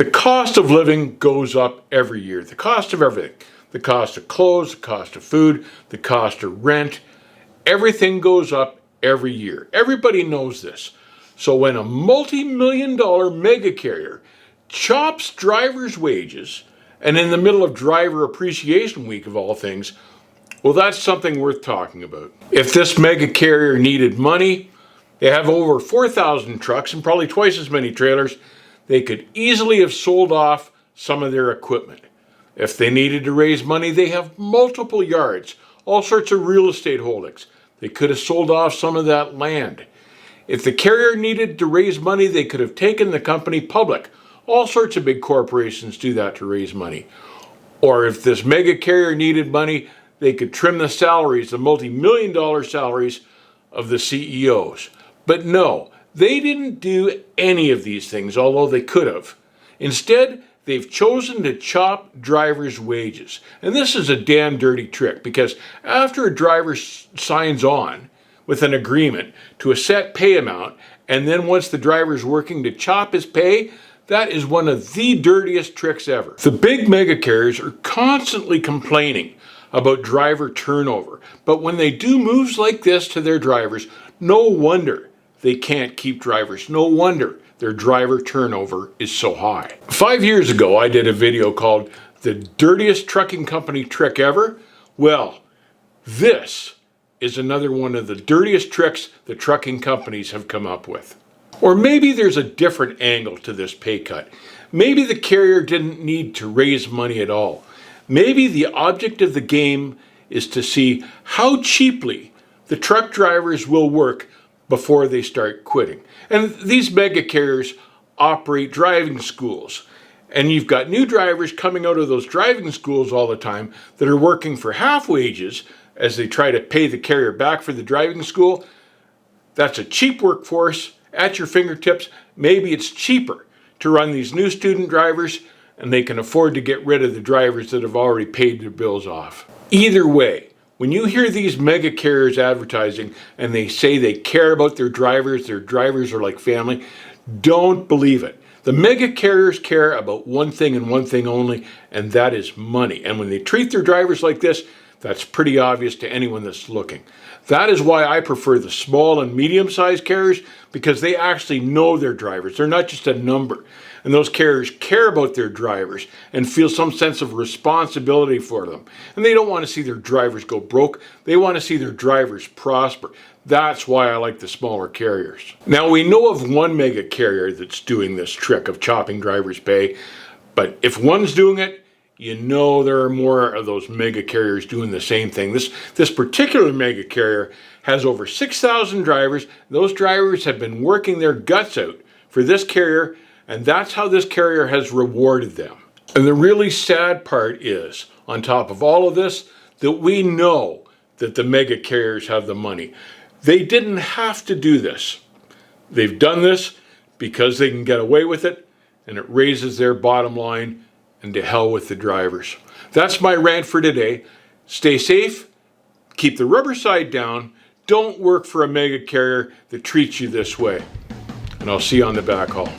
The cost of living goes up every year. The cost of everything. The cost of clothes, the cost of food, the cost of rent. Everything goes up every year. Everybody knows this. So when a multi-million-dollar mega carrier chops drivers' wages, and in the middle of Driver Appreciation Week of all things, well, that's something worth talking about. If this mega carrier needed money, they have over 4,000 trucks and probably twice as many trailers. They could easily have sold off some of their equipment. If they needed to raise money, they have multiple yards, all sorts of real estate holdings. They could have sold off some of that land. If the carrier needed to raise money, they could have taken the company public. All sorts of big corporations do that to raise money. Or if this mega carrier needed money, they could trim the salaries, the multi-million-dollar salaries of the CEOs. But no, they didn't do any of these things, although they could have. Instead, they've chosen to chop drivers' wages. And this is a damn dirty trick, because after a driver signs on with an agreement to a set pay amount, and then once the driver's working to chop his pay, that is one of the dirtiest tricks ever. The big mega carriers are constantly complaining about driver turnover, but when they do moves like this to their drivers, no wonder they can't keep drivers. No wonder their driver turnover is so high. 5 years ago, I did a video called The Dirtiest Trucking Company Trick Ever. Well, this is another one of the dirtiest tricks the trucking companies have come up with. Or maybe there's a different angle to this pay cut. Maybe the carrier didn't need to raise money at all. Maybe the object of the game is to see how cheaply the truck drivers will work before they start quitting. And these mega carriers operate driving schools. And you've got new drivers coming out of those driving schools all the time that are working for half wages as they try to pay the carrier back for the driving school. That's a cheap workforce at your fingertips. Maybe it's cheaper to run these new student drivers, and they can afford to get rid of the drivers that have already paid their bills off. Either way, when you hear these mega carriers advertising and they say they care about their drivers are like family, don't believe it. The mega carriers care about one thing and one thing only, and that is money. And when they treat their drivers like this, that's pretty obvious to anyone that's looking. That is why I prefer the small and medium-sized carriers, because they actually know their drivers. They're not just a number. And those carriers care about their drivers and feel some sense of responsibility for them. And they don't want to see their drivers go broke. They want to see their drivers prosper. That's why I like the smaller carriers. Now, we know of one mega carrier that's doing this trick of chopping drivers' pay, but if one's doing it, you know there are more of those mega carriers doing the same thing. This particular mega carrier has over 6,000 drivers. Those drivers have been working their guts out for this carrier, and that's how this carrier has rewarded them. And the really sad part is, on top of all of this, that we know that the mega carriers have the money. They didn't have to do this. They've done this because they can get away with it, and it raises their bottom line, and to hell with the drivers. That's my rant for today. Stay safe, keep the rubber side down, don't work for a mega carrier that treats you this way. And I'll see you on the backhaul.